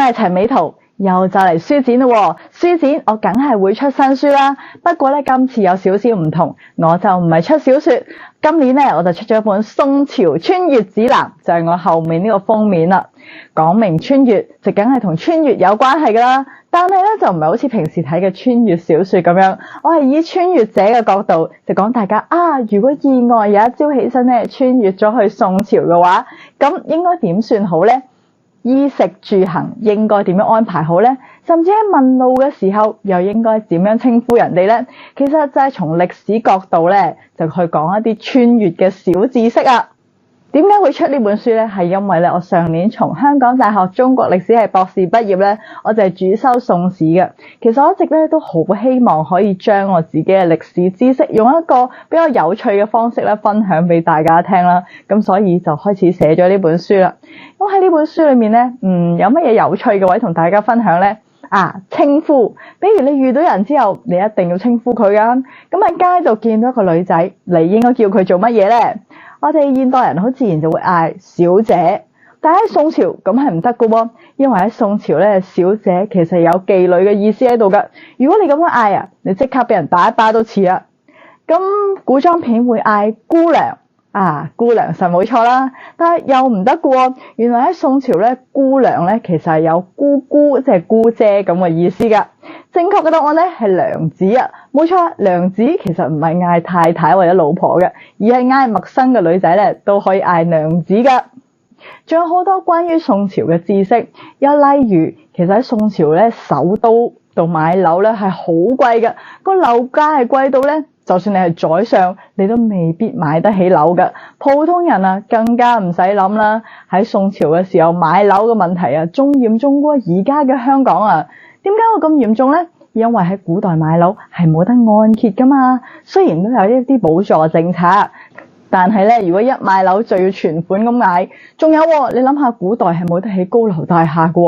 係陳美圖，又就嚟書展咯喎！書展我梗係會出新書啦，不過咧今次有少少唔同，我就唔係出小說，今年咧我就出咗一本《宋朝穿越指南》，就係我後面呢個封面啦。講明穿越就梗係同穿越有關係噶啦，但係咧就唔係好似平時睇嘅穿越小說咁樣，我係以穿越者嘅角度就講大家如果意外有一朝起身咧穿越咗去宋朝嘅話，咁應該點算好呢？衣食住行應該點樣安排好呢？甚至喺問路嘅時候又應該點樣稱呼人哋呢？其實就係從歷史角度咧就去講一啲穿越嘅小知識啊。點解會出呢本書呢？係因為咧我上年從香港大學中國歷史系博士畢業咧，我就係主修宋史嘅。其實我一直咧都好希望可以將我自己嘅歷史知識用一個比較有趣嘅方式咧分享俾大家聽啦。咁所以就開始寫咗呢本書啦。咁喺呢本書裏面咧，有乜嘢有趣嘅位同大家分享呢？稱呼，比如你遇到人之後，你一定要稱呼佢噶。咁喺街度見到一個女仔，你應該叫佢做乜嘢呢？我哋現代人好自然就會嗌小姐，但喺宋朝咁係唔得噶喎，因為喺宋朝咧，小姐其實有妓女嘅意思喺度噶。如果你咁樣嗌你即刻俾人打一巴都似啦。咁古裝片會嗌姑娘，姑娘實冇錯啦，但係又唔得噶喎。原來喺宋朝咧，姑娘咧其實係有姑姑即係姑姐咁嘅意思噶。正確嘅答案咧係娘子啊，冇錯，娘子其實唔係嗌太太或者老婆嘅，而係嗌陌生嘅女仔咧都可以嗌娘子噶。仲有好多關於宋朝嘅知識，又例如其實喺宋朝咧，首都度買樓咧係好貴嘅，個樓價係貴到咧，就算你係宰相，你都未必買得起樓噶。普通人更加唔使諗啦。喺宋朝嘅時候買樓嘅問題仲嚴重過而家嘅香港啊。點解會咁嚴重呢？因為喺古代買樓係冇得按揭噶嘛，雖然都有一啲補助政策，但係咧，如果一買樓就要存款咁嗌，仲有你諗下，古代係冇得起高樓大廈噶，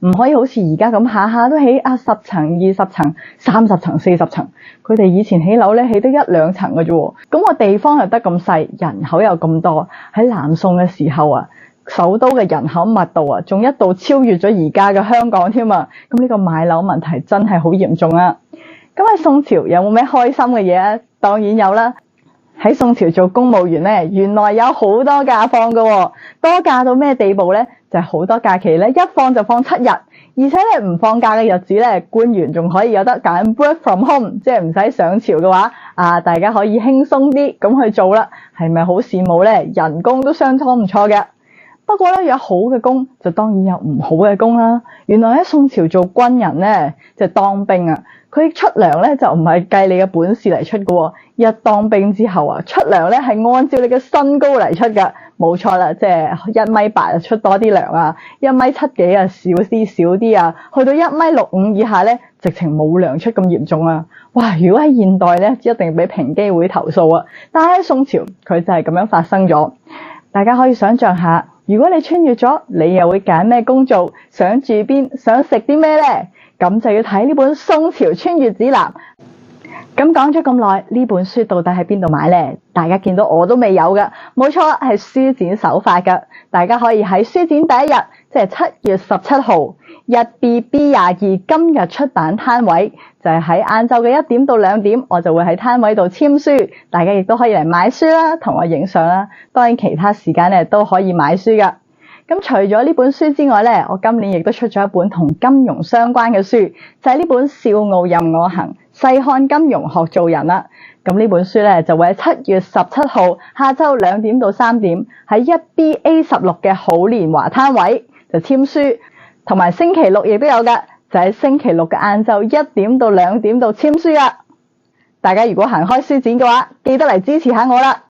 唔可以好似而家咁下下都起10層、20層、30層、40層，佢哋以前起樓咧起得1、2層嘅啫，咁個地方又得咁細，人口又咁多，喺南宋嘅時候首都嘅人口密度仲一度超越咗而家嘅香港添啊！咁呢個買樓問題真係好嚴重啊！咁喺宋朝有冇咩開心嘅嘢啊？當然有啦！喺宋朝做公務員咧，原來有好多假放㗎喎，多假到咩地步咧？就係好多假期咧，一放就放7日，而且咧唔放假嘅日子咧，官員仲可以有得揀 work from home， 即係唔使上朝嘅話，大家可以輕鬆啲咁去做啦，係咪好羨慕咧？人工都相當唔錯嘅。不過咧，有好嘅工就當然有唔好嘅工啦。原來喺宋朝做軍人咧，即係當兵佢出糧咧就唔係計你嘅本事嚟出嘅喎。一當兵之後出糧咧係按照你嘅身高嚟出㗎，冇錯啦，即係1.8米就出多啲糧1.7幾少啲少啲去到1.65米以下咧，直情冇糧出咁嚴重啊！哇，如果喺現代咧，一定俾平機會投訴啊！但係喺宋朝佢就係咁樣發生咗。大家可以想象下，如果你穿越咗，你又會揀咩工做？想住邊？想食啲咩呢？咁就要睇呢本《宋朝穿越指南》。咁講咗咁耐，呢本書到底喺邊度買呢？大家見到我都未有噶，冇錯，係書展首發噶。大家可以喺書展第一日，即係7月17號1BB22今日出版攤位，就係喺晏晝嘅1點到2點，我就會喺攤位度簽書，大家亦都可以嚟買書啦，同我影相啦。當然其他時間咧都可以買書噶。咁除咗呢本書之外咧，我今年亦都出咗一本同金融相關嘅書，就係呢本《笑傲任我行》，細看金融學做人啦。咁呢本書咧就會喺7月17號下晝2點到3點喺1BA16嘅好年華攤位就簽書，同埋星期六亦都有噶，就喺星期六嘅晏晝1點到2點度簽書啦。大家如果行開書展嘅話，記得嚟支持下我啦。